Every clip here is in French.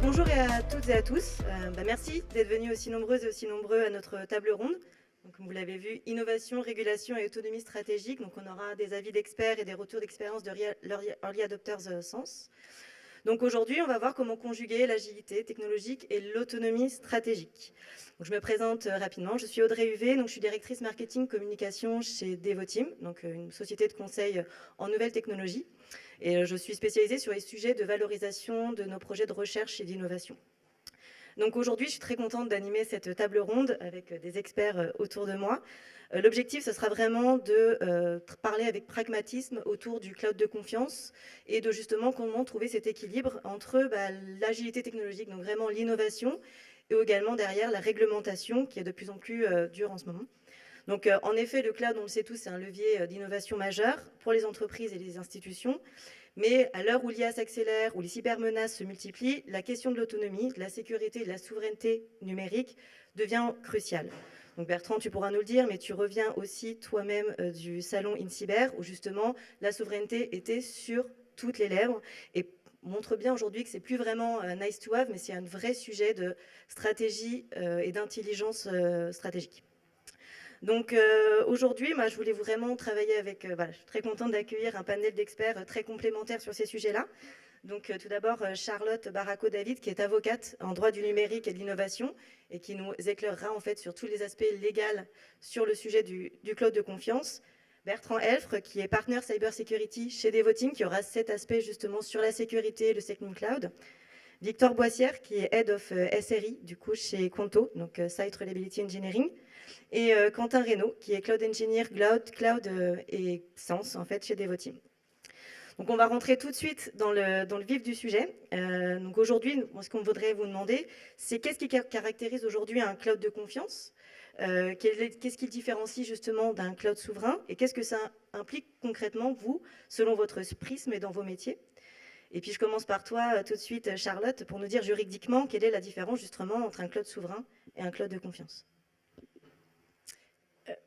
Bonjour à toutes et à tous. Merci d'être venus aussi nombreuses et aussi nombreux à notre table ronde. Donc, comme vous l'avez vu, innovation, régulation et autonomie stratégique. Donc, on aura des avis d'experts et des retours d'expérience de Early Adopters Sens. Donc aujourd'hui, on va voir comment conjuguer l'agilité technologique et l'autonomie stratégique. Donc, je me présente rapidement. Je suis Audrey Huvet, donc je suis directrice marketing communication chez Devoteam, donc une société de conseil en nouvelles technologies. Et je suis spécialisée sur les sujets de valorisation de nos projets de recherche et d'innovation. Donc aujourd'hui, je suis très contente d'animer cette table ronde avec des experts autour de moi. L'objectif, ce sera vraiment de parler avec pragmatisme autour du cloud de confiance et de justement comment trouver cet équilibre entre l'agilité technologique, donc vraiment l'innovation, et également derrière la réglementation qui est de plus en plus dure en ce moment. Donc en effet, le cloud, on le sait tous, c'est un levier d'innovation majeur pour les entreprises et les institutions. Mais à l'heure où l'IA s'accélère, où les cybermenaces se multiplient, la question de l'autonomie, de la sécurité et de la souveraineté numérique devient cruciale. Donc Bertrand, tu pourras nous le dire, mais tu reviens aussi toi-même du salon InCyber, où justement la souveraineté était sur toutes les lèvres et montre bien aujourd'hui que c'est plus vraiment nice to have, mais c'est un vrai sujet de stratégie et d'intelligence stratégique. Donc aujourd'hui, je voulais vraiment travailler avec, je suis très contente d'accueillir un panel d'experts très complémentaires sur ces sujets-là. Donc tout d'abord, Charlotte Barraco-David, qui est avocate en droit du numérique et de l'innovation et qui nous éclairera en fait sur tous les aspects légaux sur le sujet du cloud de confiance. Bertrand Elfre, qui est partner cybersecurity chez Devoteam, qui aura cet aspect justement sur la sécurité et le Secnum Cloud. Victor Boissière, qui est Head of SRI, du coup, chez Conto, donc Site Reliability Engineering. Et Quentin Reynaud, qui est Cloud Engineer, Cloud et Sens, en fait, chez Devoteam. Donc, on va rentrer tout de suite dans le vif du sujet. Donc, aujourd'hui, ce qu'on voudrait vous demander, c'est qu'est-ce qui caractérise aujourd'hui un cloud de confiance ? Qu'est-ce qui le différencie justement d'un cloud souverain ? Et qu'est-ce que ça implique concrètement, vous, selon votre prisme et dans vos métiers ? Et puis, je commence par toi tout de suite, Charlotte, pour nous dire juridiquement quelle est la différence justement entre un cloud souverain et un cloud de confiance.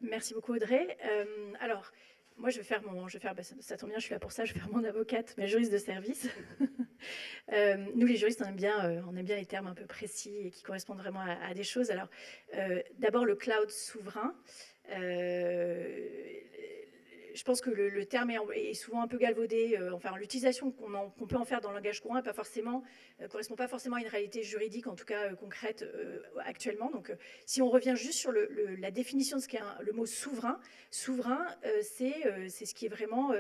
Merci beaucoup Audrey. Alors, moi ça tombe bien, je suis là pour ça, je vais faire mon avocate, mais juriste de service. Nous les juristes, on aime bien les termes un peu précis et qui correspondent vraiment à des choses. Alors, d'abord le cloud souverain. Je pense que le terme est souvent un peu galvaudé. Enfin, l'utilisation qu'on peut en faire dans le langage courant ne correspond pas forcément à une réalité juridique, en tout cas concrète actuellement. Donc, si on revient juste sur la définition de ce qu'est le mot souverain, c'est ce qui est vraiment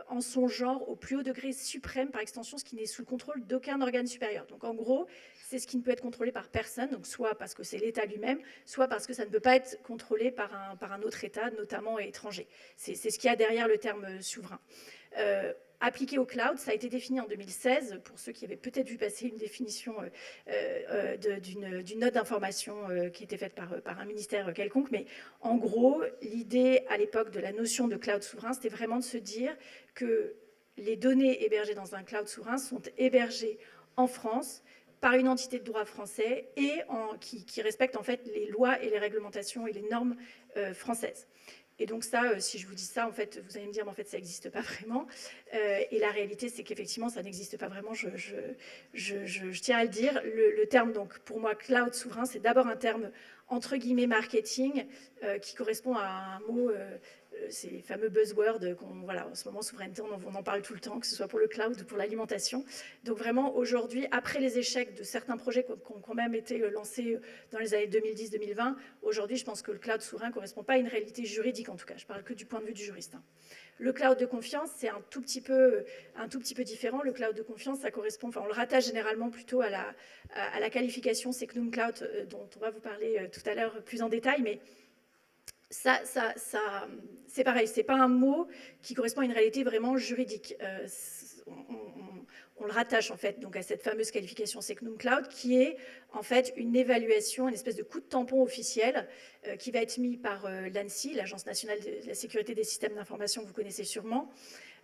en son genre au plus haut degré suprême, par extension, ce qui n'est sous le contrôle d'aucun organe supérieur. Donc, en gros, c'est ce qui ne peut être contrôlé par personne, donc soit parce que c'est l'État lui-même, soit parce que ça ne peut pas être contrôlé par un autre État, notamment étranger. C'est ce qu'il y a derrière le terme souverain. Appliqué au cloud, ça a été défini en 2016, pour ceux qui avaient peut-être vu passer une définition d'une note d'information qui était faite par un ministère quelconque. Mais en gros, l'idée à l'époque de la notion de cloud souverain, c'était vraiment de se dire que les données hébergées dans un cloud souverain sont hébergées en France par une entité de droit français et qui respecte en fait les lois et les réglementations et les normes françaises. Et donc ça, si je vous dis ça, en fait, vous allez me dire, mais en fait, ça n'existe pas vraiment. Et la réalité, c'est qu'effectivement, ça n'existe pas vraiment. Je tiens à le dire. Le terme, donc, pour moi, cloud souverain, c'est d'abord un terme, entre guillemets, marketing, qui correspond à un mot, ces fameux buzzwords voilà, en ce moment, souveraineté, on en parle tout le temps, que ce soit pour le cloud ou pour l'alimentation. Donc vraiment, aujourd'hui, après les échecs de certains projets qui ont quand même été lancés dans les années 2010-2020, aujourd'hui, je pense que le cloud souverain ne correspond pas à une réalité juridique, en tout cas. Je parle que du point de vue du juriste. Le cloud de confiance, c'est un tout petit peu différent. Le cloud de confiance, ça correspond, on le rattache généralement plutôt à la qualification Secnum Cloud, dont on va vous parler tout à l'heure plus en détail, mais ça c'est pareil, c'est pas un mot qui correspond à une réalité vraiment juridique. On le rattache en fait donc à cette fameuse qualification Secnum Cloud qui est en fait une évaluation, une espèce de coup de tampon officiel qui va être mis par l'ANSSI, l'Agence nationale de la sécurité des systèmes d'information que vous connaissez sûrement,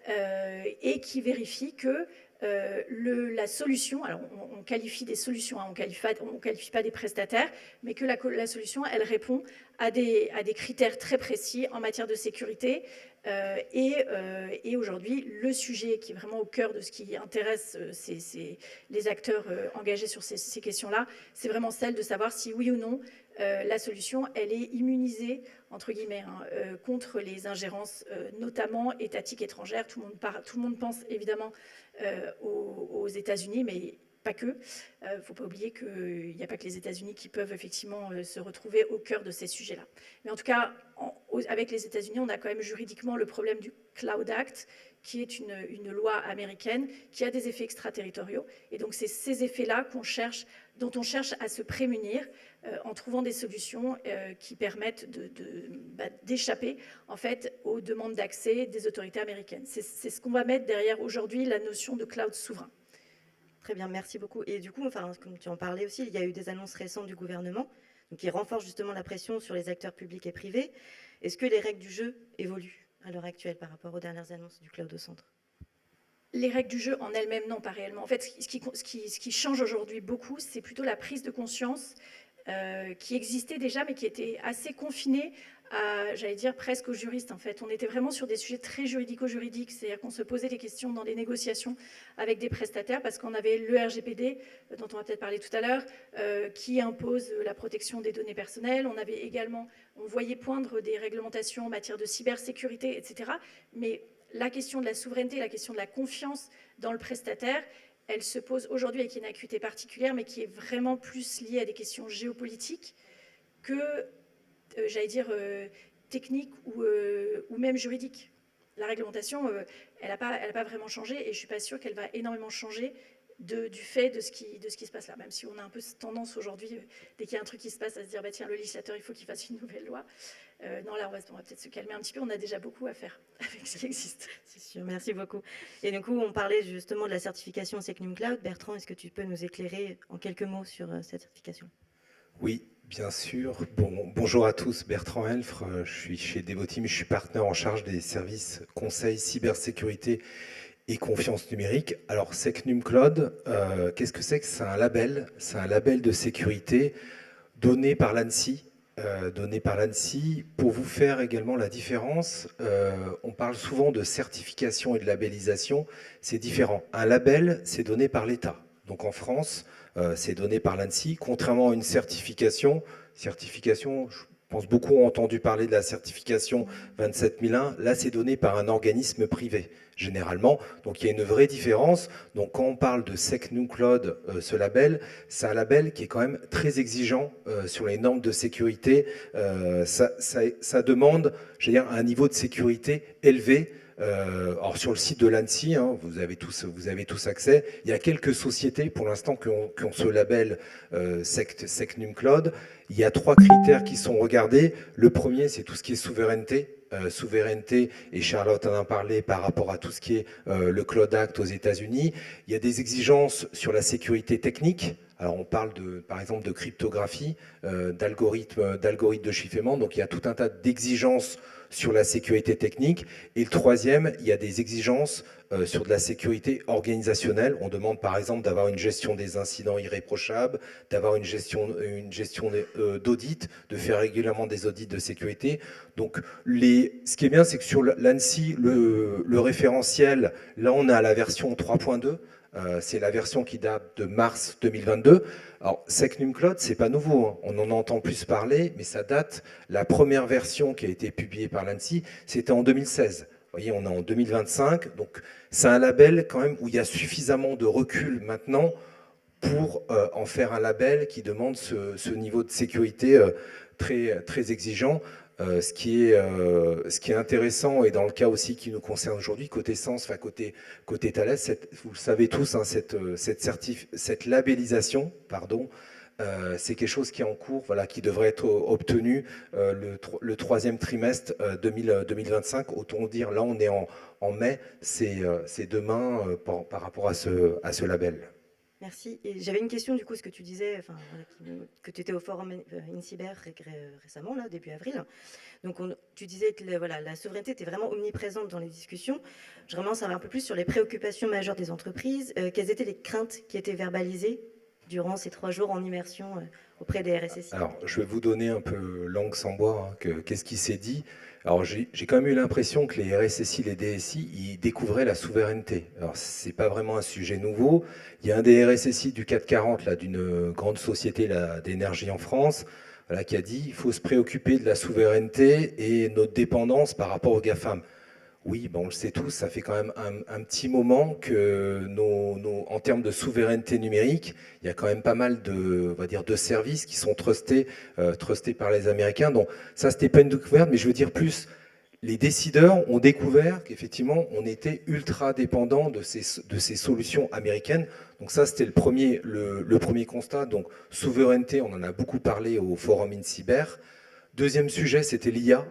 et qui vérifie que la solution, alors on qualifie des solutions, hein, on qualifie pas des prestataires, mais que la solution, elle répond à des critères très précis en matière de sécurité Et aujourd'hui, le sujet qui est vraiment au cœur de ce qui intéresse les acteurs engagés sur ces questions-là, c'est vraiment celle de savoir si oui ou non la solution, elle est immunisée, entre guillemets, contre les ingérences, notamment étatiques étrangères. Tout le monde pense évidemment aux États-Unis, mais pas que. Il ne faut pas oublier qu'il n'y a pas que les États-Unis qui peuvent effectivement se retrouver au cœur de ces sujets-là. Mais en tout cas, avec les États-Unis, on a quand même juridiquement le problème du Cloud Act, qui est une loi américaine qui a des effets extraterritoriaux. Et donc, c'est ces effets-là dont on cherche à se prémunir en trouvant des solutions qui permettent d'échapper en fait aux demandes d'accès des autorités américaines. C'est ce qu'on va mettre derrière aujourd'hui la notion de cloud souverain. Très bien, merci beaucoup. Et du coup, enfin, comme tu en parlais aussi, il y a eu des annonces récentes du gouvernement donc qui renforcent justement la pression sur les acteurs publics et privés. Est-ce que les règles du jeu évoluent à l'heure actuelle par rapport aux dernières annonces du Cloud au centre? Les règles du jeu en elles-mêmes, non, pas réellement. En fait, ce qui change aujourd'hui beaucoup, c'est plutôt la prise de conscience qui existait déjà, mais qui était assez confinée à, j'allais dire, presque aux juristes, en fait. On était vraiment sur des sujets très juridico-juridiques, c'est-à-dire qu'on se posait des questions dans des négociations avec des prestataires, parce qu'on avait le RGPD, dont on va peut-être parler tout à l'heure, qui impose la protection des données personnelles. On avait également, on voyait poindre des réglementations en matière de cybersécurité, etc. Mais la question de la souveraineté, la question de la confiance dans le prestataire, elle se pose aujourd'hui avec une acuité particulière, mais qui est vraiment plus liée à des questions géopolitiques que, j'allais dire, techniques ou même juridiques. La réglementation, elle n'a pas vraiment changé, et je ne suis pas sûre qu'elle va énormément changer du fait de ce qui se passe là, même si on a un peu cette tendance aujourd'hui, dès qu'il y a un truc qui se passe, à se dire, bah, tiens, le législateur, il faut qu'il fasse une nouvelle loi. Non, là, on va peut-être se calmer un petit peu. On a déjà beaucoup à faire avec ce qui existe. C'est sûr, merci beaucoup. Et du coup, on parlait justement de la certification Secnum Cloud. Bertrand, est-ce que tu peux nous éclairer en quelques mots sur cette certification? Oui, bien sûr. Bonjour à tous, Bertrand Helfre, je suis chez Devoteam, je suis partenaire en charge des services conseil, cybersécurité et confiance numérique. Alors, Secnum Cloud, qu'est-ce que c'est? C'est un label de sécurité donné par l'ANSSI. Pour vous faire également la différence, on parle souvent de certification et de labellisation, c'est différent. Un label, c'est donné par l'État. Donc en France, c'est donné par l'ANSSI, contrairement à une certification, je pense beaucoup ont entendu parler de la certification 27001, là c'est donné par un organisme privé, généralement. Donc il y a une vraie différence. Donc quand on parle de Secnum Cloud, ce label, c'est un label qui est quand même très exigeant sur les normes de sécurité. Ça demande, je veux dire, un niveau de sécurité élevé. Alors sur le site de l'ANSSI, vous avez tous accès. Il y a quelques sociétés pour l'instant qui ont ce label Secnum Cloud. Il y a 3 critères qui sont regardés. Le premier, c'est tout ce qui est souveraineté. Et Charlotte en a parlé par rapport à tout ce qui est le Cloud Act aux États-Unis. Il y a des exigences sur la sécurité technique. Alors on parle par exemple de cryptographie, d'algorithmes de chiffrement. Donc il y a tout un tas d'exigences sur la sécurité technique. Et le troisième, il y a des exigences sur de la sécurité organisationnelle. On demande par exemple d'avoir une gestion des incidents irréprochable, d'avoir une gestion d'audit, de faire régulièrement des audits de sécurité. Donc ce qui est bien, c'est que sur l'ANSSI, le référentiel, là on est à la version 3.2. C'est la version qui date de mars 2022. Alors, Secnum Cloud, c'est pas nouveau, on en entend plus parler, mais ça date, la première version qui a été publiée par l'ANSSI, c'était en 2016. Vous voyez, on est en 2025, donc c'est un label quand même où il y a suffisamment de recul maintenant pour en faire un label qui demande ce niveau de sécurité très, très exigeant. Ce qui est intéressant, et dans le cas aussi qui nous concerne aujourd'hui, côté Sens, enfin côté Thales, vous le savez tous, cette labellisation, c'est quelque chose qui est en cours, voilà, qui devrait être obtenu le troisième trimestre 2025. Autant dire, là on est en mai, c'est demain par rapport à ce label. Merci. Et j'avais une question, du coup, ce que tu disais, que tu étais au forum InCyber récemment, là, début avril. Donc, tu disais que la souveraineté était vraiment omniprésente dans les discussions. J'aimerais en savoir un peu plus sur les préoccupations majeures des entreprises. Quelles étaient les craintes qui étaient verbalisées durant ces 3 jours en immersion auprès des RSSI. Alors, je vais vous donner un peu langue sans boire, hein, qu'est-ce qui s'est dit. Alors, j'ai quand même eu l'impression que les RSSI, les DSI, ils découvraient la souveraineté. Alors, c'est pas vraiment un sujet nouveau. Il y a un des RSSI du 440, là, d'une grande société là, d'énergie en France, voilà, qui a dit il faut se préoccuper de la souveraineté et notre dépendance par rapport aux GAFAM. Oui, ben on le sait tous, ça fait quand même un petit moment que en termes de souveraineté numérique, il y a quand même pas mal de, on va dire, de services qui sont trustés par les Américains. Donc ça, c'était pas une découverte, mais je veux dire plus, les décideurs ont découvert qu'effectivement, on était ultra dépendant de ces solutions américaines. Donc ça, c'était le premier constat. Donc souveraineté, on en a beaucoup parlé au Forum InCyber. Deuxième sujet, c'était l'IA.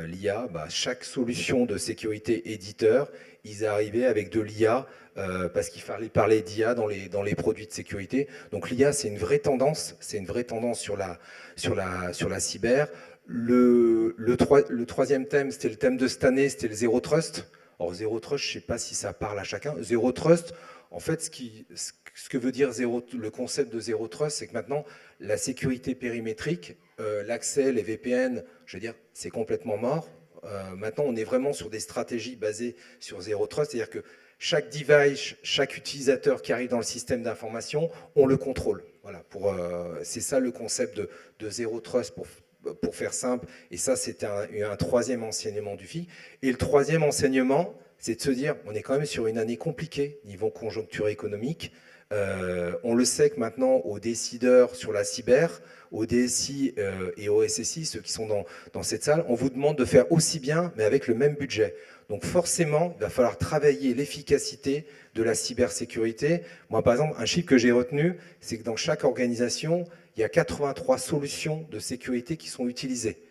L'IA, chaque solution de sécurité éditeur, ils arrivaient avec de l'IA parce qu'il fallait parler d'IA dans les produits de sécurité. Donc l'IA, c'est une vraie tendance sur la cyber. Le troisième thème, c'était le thème de cette année, c'était le Zero Trust. Alors Zero Trust, je ne sais pas si ça parle à chacun. Zero Trust, en fait, ce que veut dire le concept de Zero Trust, c'est que maintenant, la sécurité périmétrique, l'accès, les VPN, je veux dire, c'est complètement mort. Maintenant, on est vraiment sur des stratégies basées sur Zero Trust, c'est-à-dire que chaque device, chaque utilisateur qui arrive dans le système d'information, on le contrôle. Voilà, c'est ça le concept de Zero Trust pour faire simple. Et ça, c'était un troisième enseignement du FI. Et le troisième enseignement, c'est de se dire, on est quand même sur une année compliquée niveau conjoncture économique. On le sait que maintenant, aux décideurs sur la cyber, aux DSI et aux SSI, ceux qui sont dans cette salle, on vous demande de faire aussi bien, mais avec le même budget. Donc forcément, il va falloir travailler l'efficacité de la cybersécurité. Moi, par exemple, un chiffre que j'ai retenu, c'est que dans chaque organisation, il y a 83 solutions de sécurité qui sont utilisées.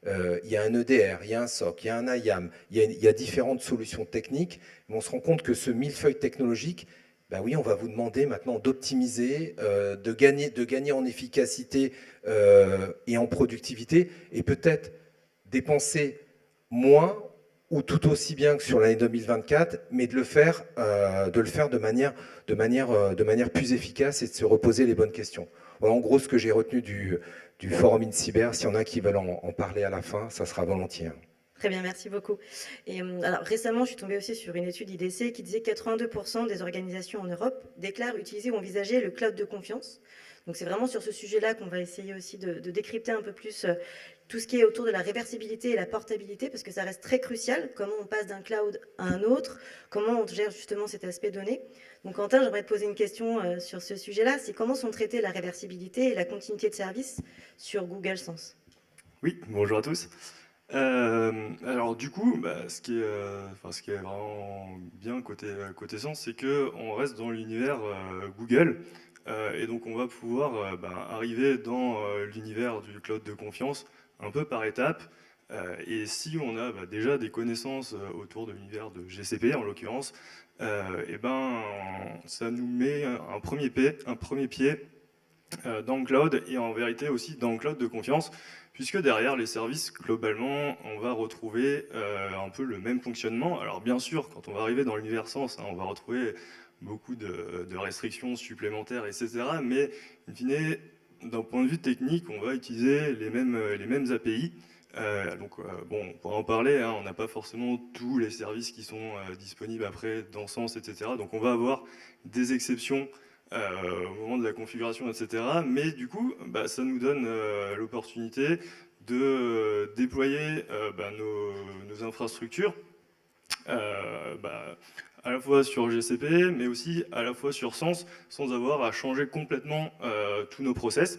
Il y a un EDR, il y a un SOC, il y a un IAM, il y a différentes solutions techniques, mais on se rend compte que ce millefeuille technologique, ben oui, on va vous demander maintenant d'optimiser, de gagner en efficacité et en productivité, et peut-être dépenser moins ou tout aussi bien que sur l'année 2024, mais de le faire de manière plus efficace et de se reposer les bonnes questions. Voilà en gros ce que j'ai retenu du Forum InCyber. S'il y en a qui veulent en parler à la fin, ça sera volontiers. Très bien, merci beaucoup. Et alors récemment, je suis tombée aussi sur une étude IDC qui disait que 82% des organisations en Europe déclarent utiliser ou envisager le cloud de confiance. Donc c'est vraiment sur ce sujet-là qu'on va essayer aussi de décrypter un peu plus tout ce qui est autour de la réversibilité et la portabilité, parce que ça reste très crucial, comment on passe d'un cloud à un autre, comment on gère justement cet aspect donné. Donc Quentin, j'aimerais te poser une question sur ce sujet-là, c'est comment sont traitées la réversibilité et la continuité de service sur Google Sense? Oui, bonjour à tous. Alors du coup, ce qui est vraiment bien côté Sens, c'est qu'on reste dans l'univers Google, et donc on va pouvoir arriver dans l'univers du cloud de confiance un peu par étapes. Et si on a déjà des connaissances autour de l'univers de GCP en l'occurrence, ça nous met un premier pied dans le cloud, et en vérité aussi dans le cloud de confiance, puisque derrière les services, globalement, on va retrouver un peu le même fonctionnement. Alors bien sûr, quand on va arriver dans l'univers Sens, on va retrouver beaucoup de restrictions supplémentaires, etc. Mais in fine, d'un point de vue technique, on va utiliser les mêmes API. On pourra en parler, on n'a pas forcément tous les services qui sont disponibles après dans Sens, etc. Donc on va avoir des exceptions au moment de la configuration, etc. Mais du coup, ça nous donne l'opportunité de déployer nos infrastructures à la fois sur GCP, mais aussi à la fois sur Sens, sans avoir à changer complètement tous nos process.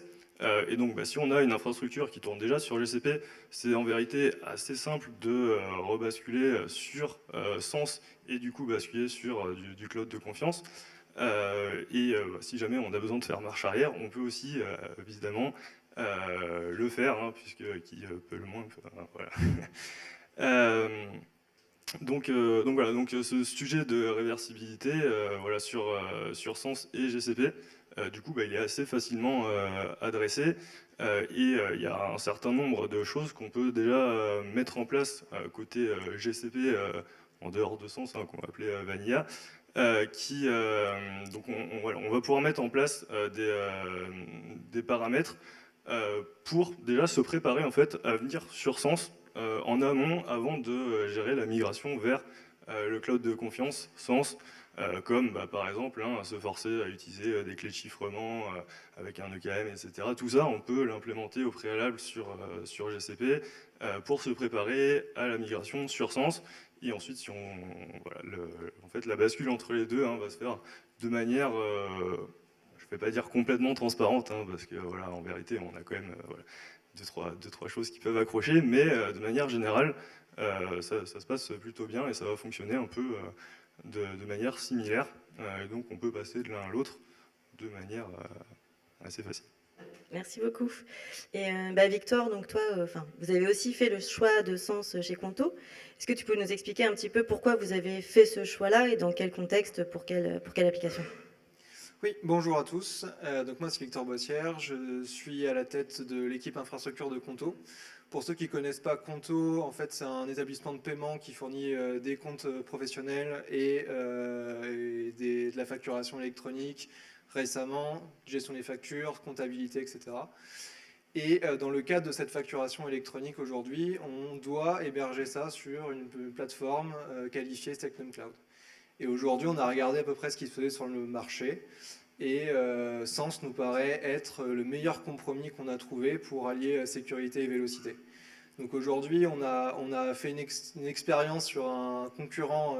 Et donc, si on a une infrastructure qui tourne déjà sur GCP, c'est en vérité assez simple de rebasculer sur Sens et du coup basculer sur du cloud de confiance. Si jamais on a besoin de faire marche arrière, on peut aussi évidemment le faire, puisque qui peut le moins peut, voilà. Donc ce sujet de réversibilité sur Sens et GCP, du coup il est assez facilement adressé, et il y a un certain nombre de choses qu'on peut déjà mettre en place côté GCP en dehors de Sens, qu'on va appeler Vanilla, donc voilà, on va pouvoir mettre en place des paramètres pour déjà se préparer en fait à venir sur Sens en amont avant de gérer la migration vers le cloud de confiance Sens, comme par exemple se forcer à utiliser des clés de chiffrement avec un EKM, etc. Tout ça, on peut l'implémenter au préalable sur GCP pour se préparer à la migration sur Sens. Et ensuite, si en fait, la bascule entre les deux va se faire de manière, je ne vais pas dire complètement transparente, parce que voilà, en vérité, on a quand même deux, trois choses qui peuvent accrocher, mais de manière générale, ça se passe plutôt bien et ça va fonctionner un peu de manière similaire. Et donc, on peut passer de l'un à l'autre de manière assez facile. Merci beaucoup. Et Victor, donc toi, vous avez aussi fait le choix de Sens chez Conto. Est-ce que tu peux nous expliquer un petit peu pourquoi vous avez fait ce choix-là et dans quel contexte, pour quelle application? Oui, bonjour à tous. Donc moi, c'est Victor Boissière. Je suis à la tête de l'équipe infrastructure de Conto. Pour ceux qui ne connaissent pas Conto, en fait, c'est un établissement de paiement qui fournit des comptes professionnels et de la facturation électronique récemment, gestion des factures, comptabilité, etc. Et dans le cadre de cette facturation électronique aujourd'hui, on doit héberger ça sur une plateforme qualifiée Secnum Cloud. Et aujourd'hui, on a regardé à peu près ce qui se faisait sur le marché. Et Sens nous paraît être le meilleur compromis qu'on a trouvé pour allier sécurité et vélocité. Donc aujourd'hui, on a fait une expérience sur un concurrent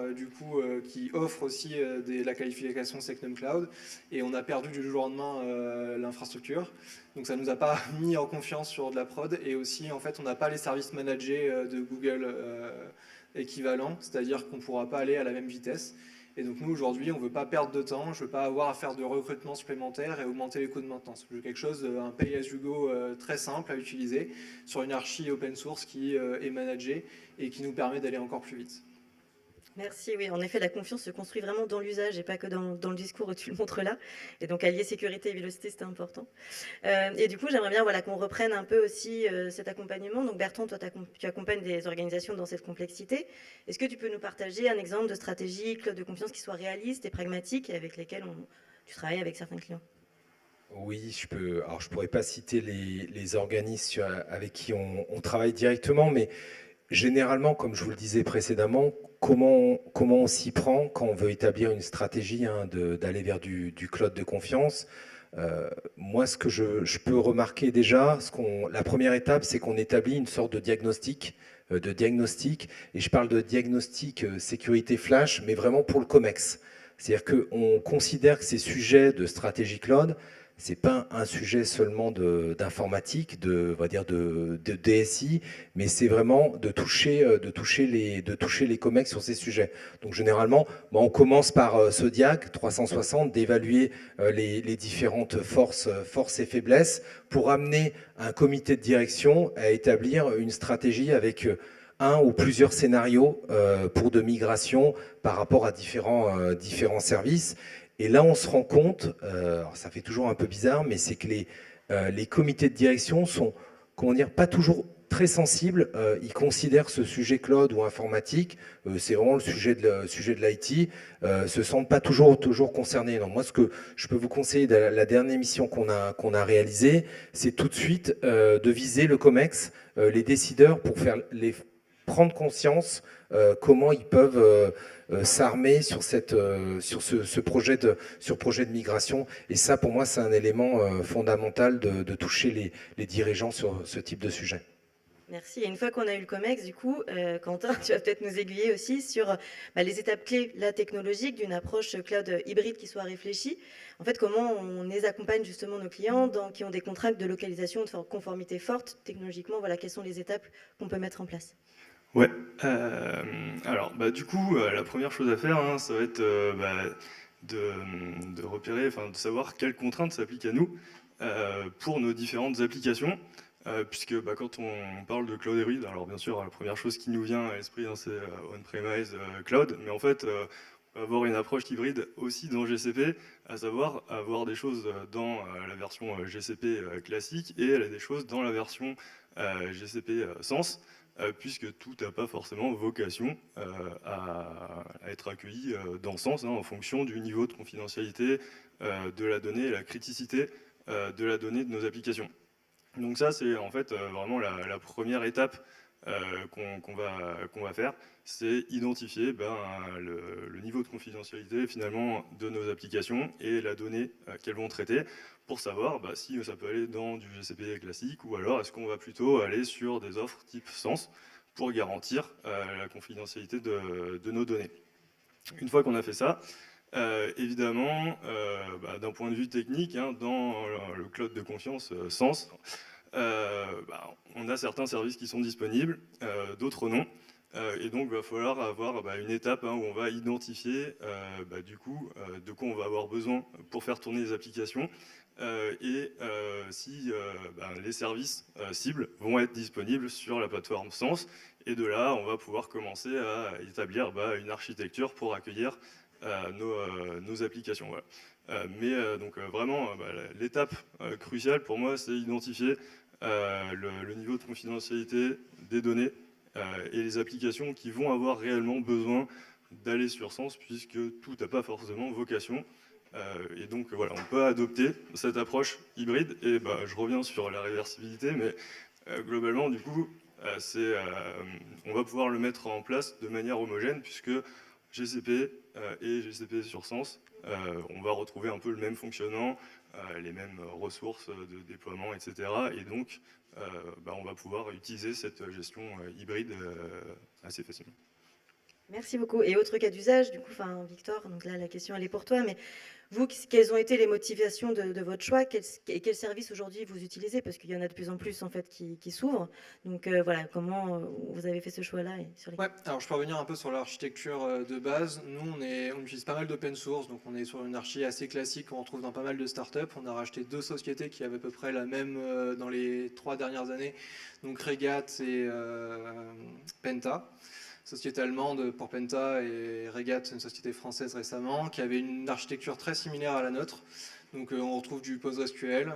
qui offre aussi la qualification Secnum Cloud, et on a perdu du jour au lendemain l'infrastructure. Donc ça ne nous a pas mis en confiance sur de la prod, et aussi en fait on n'a pas les services managés de Google équivalents, c'est-à-dire qu'on ne pourra pas aller à la même vitesse. Et donc nous, aujourd'hui, on ne veut pas perdre de temps, je ne veux pas avoir à faire de recrutement supplémentaire et augmenter les coûts de maintenance. Je veux quelque chose, un pay-as-you-go très simple à utiliser sur une archi open source qui est managée et qui nous permet d'aller encore plus vite. Merci, oui, en effet, la confiance se construit vraiment dans l'usage et pas que dans le discours où tu le montres là. Et donc, allier sécurité et vélocité, c'était important. Et du coup, j'aimerais bien qu'on reprenne un peu aussi cet accompagnement. Donc, Bertrand, toi, tu accompagnes des organisations dans cette complexité. Est-ce que tu peux nous partager un exemple de stratégie cloud de confiance qui soit réaliste et pragmatique et avec lesquelles tu travailles avec certains clients? Oui, je peux. Alors, je pourrais pas citer les organismes avec qui on travaille directement, mais généralement, comme je vous le disais précédemment, comment on s'y prend quand on veut établir une stratégie d'aller vers du cloud de confiance? Moi, ce que je peux remarquer déjà, la première étape, c'est qu'on établit une sorte de diagnostic, et je parle de diagnostic sécurité flash, mais vraiment pour le COMEX. C'est-à-dire qu'on considère que ces sujets de stratégie cloud, c'est pas un sujet seulement d'informatique, on va dire de DSI, mais c'est vraiment de toucher les COMEX sur ces sujets. Donc généralement, on commence par ce diag 360, d'évaluer les différentes forces et faiblesses pour amener un comité de direction à établir une stratégie avec un ou plusieurs scénarios pour de migration par rapport à différents services. Et là, on se rend compte, alors ça fait toujours un peu bizarre, mais c'est que les comités de direction sont, comment dire, pas toujours très sensibles. Ils considèrent ce sujet cloud ou informatique, c'est vraiment le sujet de l'IT, se sentent pas toujours concernés. Donc moi, ce que je peux vous conseiller de la dernière mission qu'on a réalisée, c'est tout de suite de viser le COMEX, les décideurs, pour prendre conscience comment ils peuvent s'armer sur ce projet de migration. Et ça, pour moi, c'est un élément fondamental de toucher les dirigeants sur ce type de sujet. Merci. Et une fois qu'on a eu le COMEX, du coup, Quentin, tu vas peut-être nous aiguiller aussi sur les étapes clés, technologiques, d'une approche cloud hybride qui soit réfléchie. En fait, comment on les accompagne justement nos clients qui ont des contraintes de localisation, de conformité forte, technologiquement, quelles sont les étapes qu'on peut mettre en place? Ouais, alors du coup, la première chose à faire, ça va être de repérer, de savoir quelles contraintes s'appliquent à nous pour nos différentes applications, puisque quand on parle de cloud hybride, alors bien sûr, la première chose qui nous vient à l'esprit, c'est on-premise cloud, mais en fait, on va avoir une approche hybride aussi dans GCP, à savoir avoir des choses dans la version GCP classique et des choses dans la version GCP Sens. puisque tout n'a pas forcément vocation à être accueilli dans ce sens, en fonction du niveau de confidentialité de la donnée et la criticité de la donnée de nos applications. Donc ça, c'est en fait vraiment la première étape qu'on va faire, c'est identifier le niveau de confidentialité finalement de nos applications et la donnée qu'elles vont traiter pour savoir si ça peut aller dans du GCP classique ou alors est-ce qu'on va plutôt aller sur des offres type Sens pour garantir la confidentialité de nos données. Une fois qu'on a fait ça, évidemment, d'un point de vue technique, dans le cloud de confiance Sens, on a certains services qui sont disponibles, d'autres non. Et donc, il va falloir avoir une étape où on va identifier de quoi on va avoir besoin pour faire tourner les applications et si les services cibles vont être disponibles sur la plateforme Sens. Et de là, on va pouvoir commencer à établir une architecture pour accueillir nos applications. Voilà. Donc vraiment, l'étape cruciale pour moi, c'est identifier le niveau de confidentialité des données et les applications qui vont avoir réellement besoin d'aller sur Sens, puisque tout n'a pas forcément vocation. Et donc voilà, on peut adopter cette approche hybride. Et je reviens sur la réversibilité, mais globalement, du coup, on va pouvoir le mettre en place de manière homogène, puisque GCP et GCP sur Sens, on va retrouver un peu le même fonctionnement, les mêmes ressources de déploiement, etc. Et donc, on va pouvoir utiliser cette gestion hybride assez facilement. Merci beaucoup. Et autre cas d'usage, du coup, Victor, donc là, la question, elle est pour toi, mais vous, quelles ont été les motivations de votre choix et quels services aujourd'hui vous utilisez? Parce qu'il y en a de plus en plus, en fait, qui s'ouvrent. Donc, voilà, comment vous avez fait ce choix-là sur les... Ouais, alors je peux revenir un peu sur l'architecture de base. Nous, on utilise pas mal d'open source, donc on est sur une archi assez classique qu'on retrouve dans pas mal de startups. On a racheté 2 sociétés qui avaient à peu près la même dans les 3 dernières années, donc Regat et Penta. Société allemande pour Penta et Regat, une société française récemment, qui avait une architecture très similaire à la nôtre. Donc on retrouve du PostgreSQL,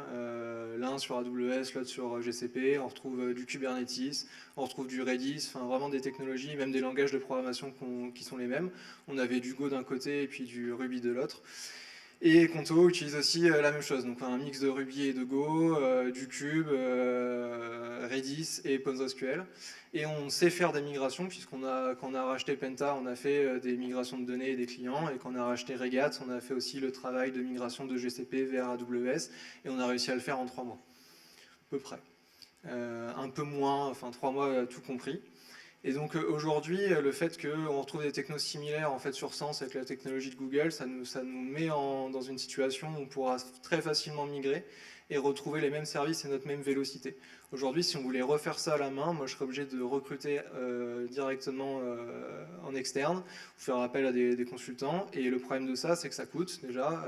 l'un sur AWS, l'autre sur GCP, on retrouve du Kubernetes, on retrouve du Redis, enfin vraiment des technologies, même des langages de programmation qui sont les mêmes. On avait du Go d'un côté et puis du Ruby de l'autre. Et Conto utilise aussi la même chose, donc un mix de Ruby et de Go, du Cube, Redis et PostgreSQL. Et on sait faire des migrations, quand on a racheté Penta, on a fait des migrations de données et des clients, et quand on a racheté Regat, on a fait aussi le travail de migration de GCP vers AWS, et on a réussi à le faire en 3 mois, à peu près. Un peu moins, enfin 3 mois tout compris. Et donc aujourd'hui, le fait qu'on retrouve des technos similaires en fait sur Sens avec la technologie de Google, ça nous met dans une situation où on pourra très facilement migrer et retrouver les mêmes services et notre même vélocité. Aujourd'hui, si on voulait refaire ça à la main, moi je serais obligé de recruter directement en externe, ou faire appel à des consultants. Et le problème de ça, c'est que ça coûte déjà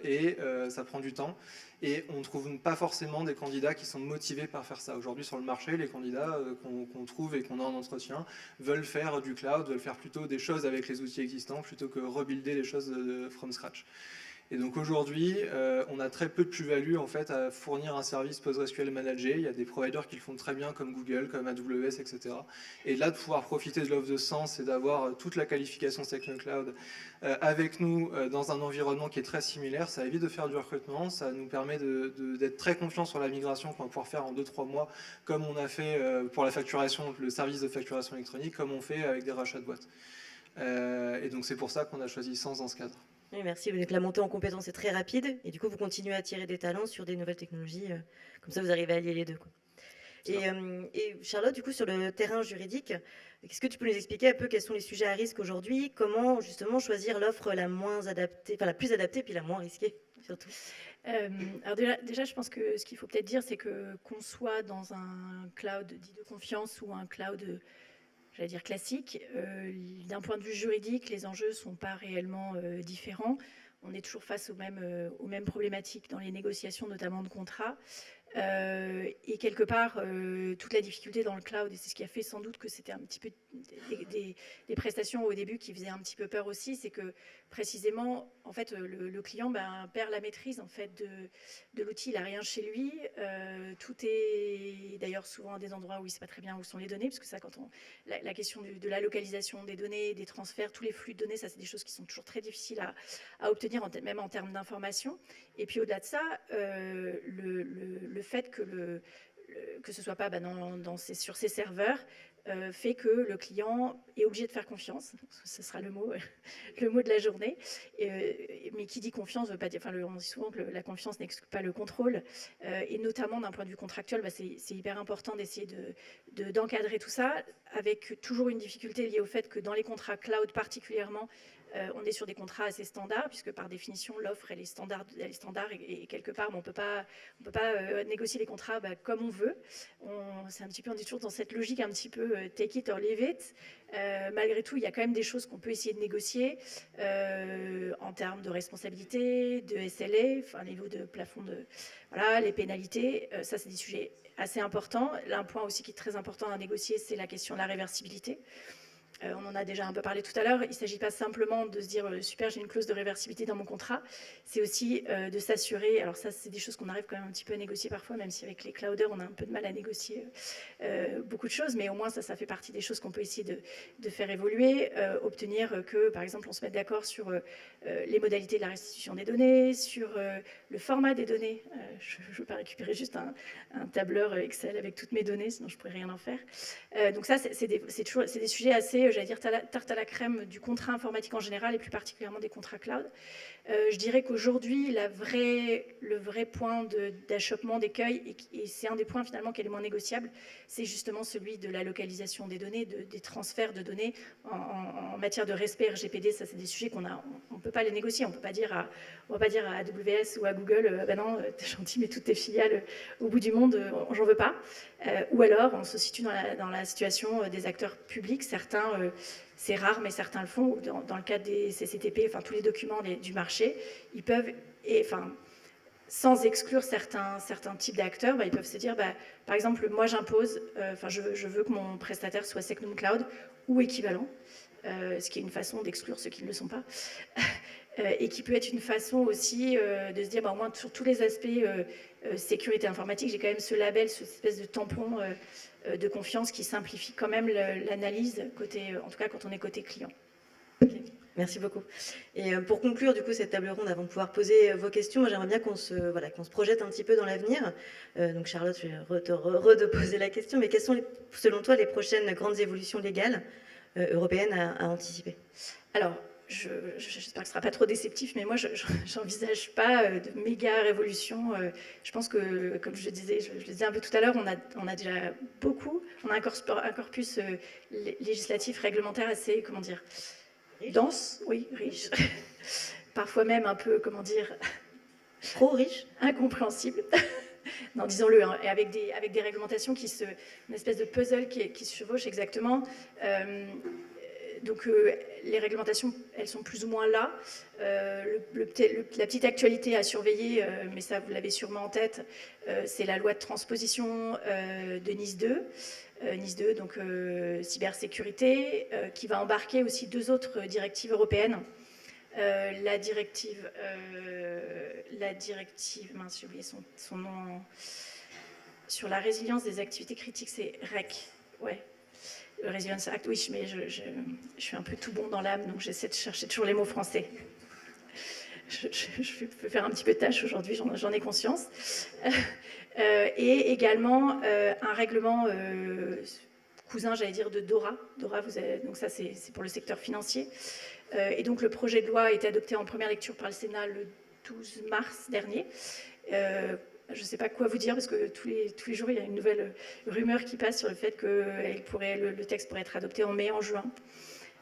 et ça prend du temps. Et on ne trouve pas forcément des candidats qui sont motivés par faire ça. Aujourd'hui, sur le marché, les candidats qu'on trouve et qu'on a en entretien veulent faire du cloud, veulent faire plutôt des choses avec les outils existants plutôt que rebuilder les choses from scratch. Et donc aujourd'hui, on a très peu de plus-value en fait à fournir un service PostgreSQL managé. Il y a des providers qui le font très bien comme Google, comme AWS, etc. Et là, de pouvoir profiter de l'offre de Sens et d'avoir toute la qualification SecNumCloud avec nous dans un environnement qui est très similaire, ça évite de faire du recrutement, ça nous permet d'être très confiants sur la migration qu'on va pouvoir faire en 2-3 mois, comme on a fait pour la facturation, le service de facturation électronique, comme on fait avec des rachats de boîtes. Et donc c'est pour ça qu'on a choisi Sens dans ce cadre. Oui, merci. Donc, la montée en compétence est très rapide et du coup, vous continuez à attirer des talents sur des nouvelles technologies. Comme ça, vous arrivez à allier les deux, quoi. Et Charlotte, du coup, sur le terrain juridique, est-ce que tu peux nous expliquer un peu quels sont les sujets à risque aujourd'hui? Comment justement choisir l'offre la moins adaptée, enfin la plus adaptée puis la moins risquée surtout? Alors déjà, je pense que ce qu'il faut peut-être dire, c'est qu'on soit dans un cloud dit de confiance ou un cloud, j'allais dire classique, d'un point de vue juridique, les enjeux ne sont pas réellement différents. On est toujours face aux mêmes problématiques dans les négociations, notamment de contrats. Et quelque part, toute la difficulté dans le cloud, et c'est ce qui a fait sans doute que c'était un petit peu des prestations au début qui faisaient un petit peu peur aussi, c'est que précisément, en fait, le client perd la maîtrise en fait de l'outil. Il n'a rien chez lui. Tout est d'ailleurs souvent à des endroits où il ne sait pas très bien où sont les données, parce que ça, la question de la localisation des données, des transferts, tous les flux de données, ça, c'est des choses qui sont toujours très difficiles à obtenir, même en termes d'information. Et puis au-delà de ça, le fait que ce ne soit pas sur ces serveurs fait que le client est obligé de faire confiance. Ce sera le mot de la journée. Mais qui dit confiance veut pas dire. Enfin, on dit souvent que la confiance n'exclut pas le contrôle. Et notamment d'un point de vue contractuel, c'est hyper important d'essayer d'encadrer tout ça, avec toujours une difficulté liée au fait que dans les contrats cloud particulièrement, on est sur des contrats assez standards, puisque par définition, l'offre, elle est standard et quelque part, on ne peut pas négocier les contrats comme on veut. C'est un petit peu, on dit toujours dans cette logique un petit peu take it or leave it. Malgré tout, il y a quand même des choses qu'on peut essayer de négocier en termes de responsabilité, de SLA, enfin, niveau de plafond voilà, les pénalités. Ça, c'est des sujets assez importants. Là, un point aussi qui est très important à négocier, c'est la question de la réversibilité. On en a déjà un peu parlé tout à l'heure. Il ne s'agit pas simplement de se dire super, j'ai une clause de réversibilité dans mon contrat. C'est aussi de s'assurer. Alors ça, c'est des choses qu'on arrive quand même un petit peu à négocier parfois, même si avec les clouders, on a un peu de mal à négocier beaucoup de choses. Mais au moins, ça fait partie des choses qu'on peut essayer de faire évoluer. Obtenir que, par exemple, on se mette d'accord sur les modalités de la restitution des données, sur le format des données. Je ne veux pas récupérer juste un tableur Excel avec toutes mes données, sinon je ne pourrais rien en faire. Donc ça, c'est des sujets assez, j'allais dire, tarte à la crème du contrat informatique en général et plus particulièrement des contrats cloud. Je dirais qu'aujourd'hui, le vrai point d'achoppement, d'écueil, et c'est un des points finalement qui est le moins négociable, c'est justement celui de la localisation des données, des transferts de données en matière de respect RGPD. Ça, c'est des sujets on ne peut pas les négocier. On ne peut pas dire à AWS ou à Google, non, t'es gentil, mais toutes tes filiales au bout du monde, j'en veux pas. Ou alors, on se situe dans la situation des acteurs publics. Certains, c'est rare, mais certains le font. Dans le cadre des CCTP, enfin tous les documents du marché, ils peuvent, sans exclure certains types d'acteurs, ils peuvent se dire, par exemple, moi j'impose, je veux que mon prestataire soit Secnum Cloud ou équivalent, ce qui est une façon d'exclure ceux qui ne le sont pas. Et qui peut être une façon aussi de se dire, au moins sur tous les aspects sécurité informatique, j'ai quand même ce label, cette espèce de tampon de confiance qui simplifie quand même l'analyse, en tout cas quand on est côté client. Okay. Merci beaucoup. Et pour conclure du coup cette table ronde, avant de pouvoir poser vos questions, moi j'aimerais bien qu'on se projette un petit peu dans l'avenir. Donc Charlotte, je vais te poser la question, mais quelles sont selon toi les prochaines grandes évolutions légales européennes à anticiper? Alors, j'espère que ce ne sera pas trop déceptif, mais moi, je n'envisage pas de méga révolution. Je pense que, comme je le disais un peu tout à l'heure, on a déjà on a un corpus législatif, réglementaire assez, dense, oui, riche. Parfois même un peu, trop riche, incompréhensible. Non, disons-le, hein, et avec des réglementations une espèce de puzzle qui se chevauche exactement. Donc les réglementations, elles sont plus ou moins là. La petite actualité à surveiller, mais ça vous l'avez sûrement en tête, c'est la loi de transposition de NIS 2. NIS 2, donc cybersécurité, qui va embarquer aussi 2 autres directives européennes. La directive, mince, j'ai oublié son nom, sur la résilience des activités critiques, c'est REC, ouais. Le Resilience Act, oui, mais je suis un peu tout bon dans l'âme, donc j'essaie de chercher toujours les mots français. Je peux faire un petit peu de tâche aujourd'hui, j'en ai conscience. Et également un règlement cousin, j'allais dire, de DORA. DORA, donc ça, c'est pour le secteur financier. Et donc le projet de loi a été adopté en première lecture par le Sénat le 12 mars dernier. Je ne sais pas quoi vous dire, parce que tous les jours, il y a une nouvelle rumeur qui passe sur le fait que le texte pourrait être adopté en mai, en juin.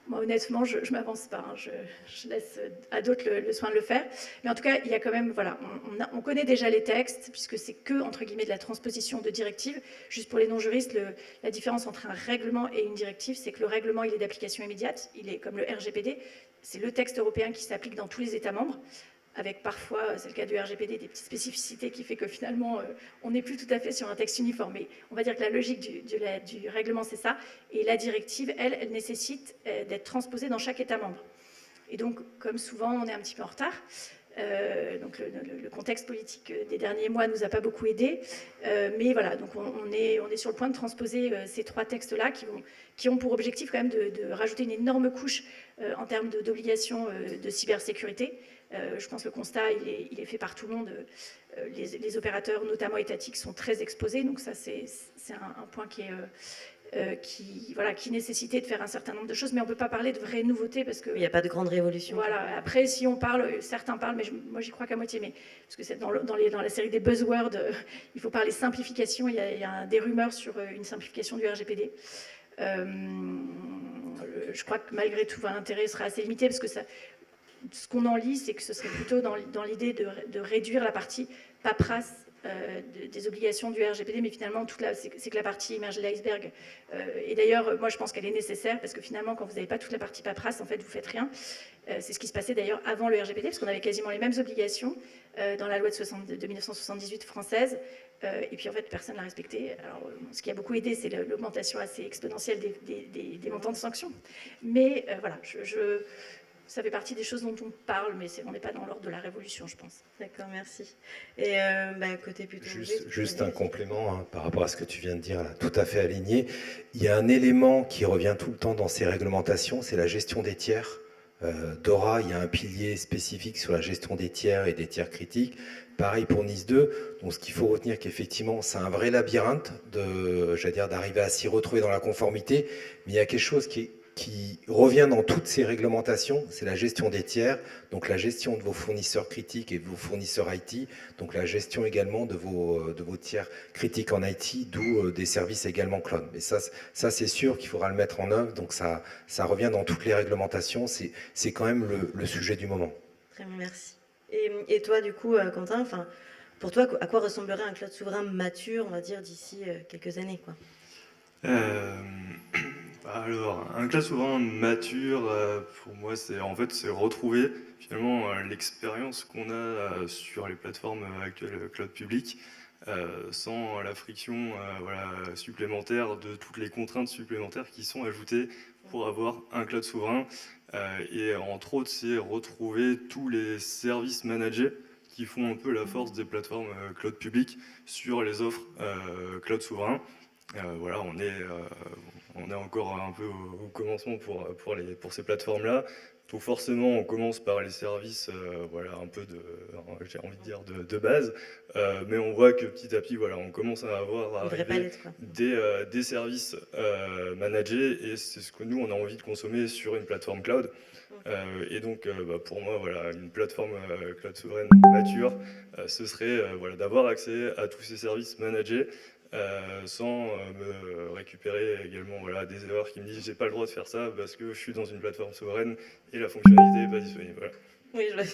Moi, honnêtement, je ne m'avance pas. Hein. Je laisse à d'autres le soin de le faire. Mais en tout cas, il y a quand même, voilà, on connaît déjà les textes, puisque c'est que, entre guillemets, de la transposition de directives. Juste pour les non-juristes, la différence entre un règlement et une directive, c'est que le règlement, il est d'application immédiate. Il est comme le RGPD. C'est le texte européen qui s'applique dans tous les États membres. avec parfois, c'est le cas du RGPD, des petites spécificités qui fait que finalement, on n'est plus tout à fait sur un texte uniforme. Mais on va dire que la logique du règlement, c'est ça. Et la directive, elle nécessite d'être transposée dans chaque État membre. Et donc, comme souvent, on est un petit peu en retard. Donc le contexte politique des derniers mois ne nous a pas beaucoup aidé, mais voilà, donc on est sur le point de transposer ces 3 textes-là qui ont pour objectif quand même de rajouter une énorme couche en termes d'obligations de cybersécurité. Je pense que le constat, il est fait par tout le monde. Les opérateurs, notamment étatiques, sont très exposés, donc ça c'est un point qui nécessitait de faire un certain nombre de choses, mais on ne peut pas parler de vraies nouveautés parce que... Il n'y a pas de grande révolution. Voilà, après, si on parle, certains parlent, mais moi j'y crois qu'à moitié, mais, parce que c'est dans la série des buzzwords, il faut parler simplification, il y a des rumeurs sur une simplification du RGPD. Je crois que malgré tout, l'intérêt sera assez limité, parce que ce qu'on en lit, c'est que ce serait plutôt dans l'idée de réduire la partie paperasse des obligations du RGPD, mais finalement, c'est que la partie immergée de l'iceberg. Et d'ailleurs, moi, je pense qu'elle est nécessaire, parce que finalement, quand vous n'avez pas toute la partie paperasse, en fait, vous ne faites rien. C'est ce qui se passait d'ailleurs avant le RGPD, parce qu'on avait quasiment les mêmes obligations dans la loi de 1978 française, et puis en fait, personne ne l'a respecté. Alors, ce qui a beaucoup aidé, c'est l'augmentation assez exponentielle des montants de sanctions. Mais voilà, ça fait partie des choses dont on parle, mais on n'est pas dans l'ordre de la révolution, je pense. D'accord, merci. Et côté plutôt... Juste un complément par rapport à ce que tu viens de dire, là, tout à fait aligné. Il y a un élément qui revient tout le temps dans ces réglementations, c'est la gestion des tiers. DORA, il y a un pilier spécifique sur la gestion des tiers et des tiers critiques. Pareil pour NIS 2. Donc, ce qu'il faut retenir qu'effectivement, c'est un vrai labyrinthe d'arriver à s'y retrouver dans la conformité. Mais il y a quelque chose qui revient dans toutes ces réglementations, c'est la gestion des tiers, donc la gestion de vos fournisseurs critiques et de vos fournisseurs IT, donc la gestion également de vos tiers critiques en IT, d'où des services également cloud. Mais ça c'est sûr qu'il faudra le mettre en œuvre, donc ça revient dans toutes les réglementations, c'est quand même le sujet du moment. Très bien, merci. Et toi, du coup, Quentin, pour toi, à quoi ressemblerait un cloud souverain mature, on va dire, d'ici quelques années, quoi? Alors, un cloud souverain mature, pour moi, c'est retrouver finalement l'expérience qu'on a sur les plateformes actuelles cloud public, sans la friction supplémentaire de toutes les contraintes supplémentaires qui sont ajoutées pour avoir un cloud souverain. Et entre autres, c'est retrouver tous les services managés qui font un peu la force des plateformes cloud public sur les offres cloud souverain. On est encore un peu au commencement pour ces plateformes-là. Donc forcément, on commence par les services, un peu j'ai envie de dire de base, mais on voit que petit à petit, on commence à avoir des services managés, et c'est ce que nous on a envie de consommer sur une plateforme cloud. Et donc, pour moi, une plateforme cloud souveraine mature, ce serait d'avoir accès à tous ces services managés. Sans me récupérer également des erreurs qui me disent j'ai pas le droit de faire ça parce que je suis dans une plateforme souveraine et la fonctionnalité n'est pas disponible. Voilà. Oui, je vois.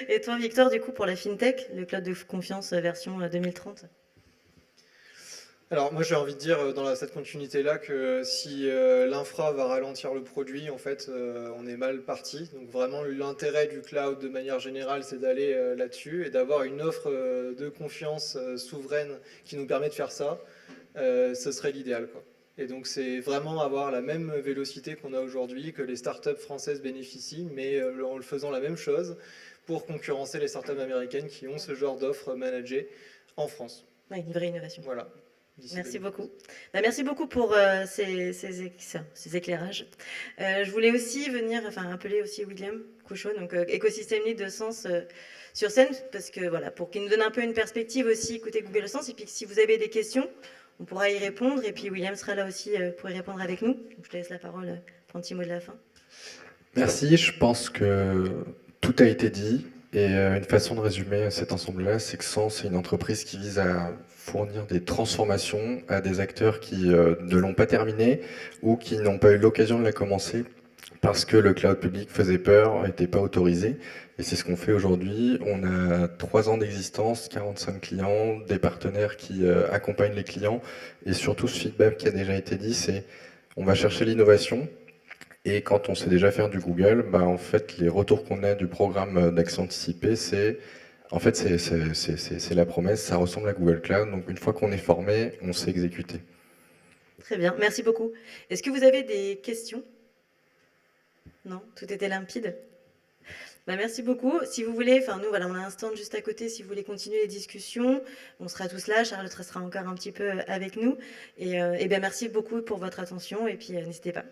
Et toi, Victor, du coup, pour la FinTech, le cloud de confiance version 2030? Alors moi j'ai envie de dire dans cette continuité-là que si l'infra va ralentir le produit, en fait on est mal parti. Donc vraiment l'intérêt du cloud de manière générale, c'est d'aller là-dessus et d'avoir une offre de confiance souveraine qui nous permet de faire ça. Ce serait l'idéal, quoi. Et donc c'est vraiment avoir la même vélocité qu'on a aujourd'hui, que les startups françaises bénéficient, mais en le faisant la même chose pour concurrencer les startups américaines qui ont ce genre d'offres managées en France. Oui, une vraie innovation. Voilà. Merci beaucoup. Merci beaucoup pour ces éclairages. Je voulais aussi appeler aussi William Couchot, donc écosystème lead de Sens sur scène, parce que pour qu'il nous donne un peu une perspective aussi côté Google Sens, et puis si vous avez des questions, on pourra y répondre, et puis William sera là aussi pour y répondre avec nous. Donc, je te laisse la parole pour un petit mot de la fin. Merci, je pense que tout a été dit. Et une façon de résumer cet ensemble-là, c'est que Sens, c'est une entreprise qui vise à fournir des transformations à des acteurs qui ne l'ont pas terminé ou qui n'ont pas eu l'occasion de la commencer parce que le cloud public faisait peur, n'était pas autorisé. Et c'est ce qu'on fait aujourd'hui. On a 3 ans d'existence, 45 clients, des partenaires qui accompagnent les clients. Et surtout, ce feedback qui a déjà été dit, c'est on va chercher l'innovation. Et quand on sait déjà faire du Google, bah, en fait, les retours qu'on a du programme d'accès anticipé, c'est la promesse, ça ressemble à Google Cloud. Donc une fois qu'on est formé, on sait exécuter. Très bien, merci beaucoup. Est-ce que vous avez des questions? Non, tout était limpide. Bah, merci beaucoup. Si vous voulez, nous, voilà, on a un stand juste à côté. Si vous voulez continuer les discussions, on sera tous là. Charlotte restera encore un petit peu avec nous. Et bien, merci beaucoup pour votre attention. Et puis, n'hésitez pas.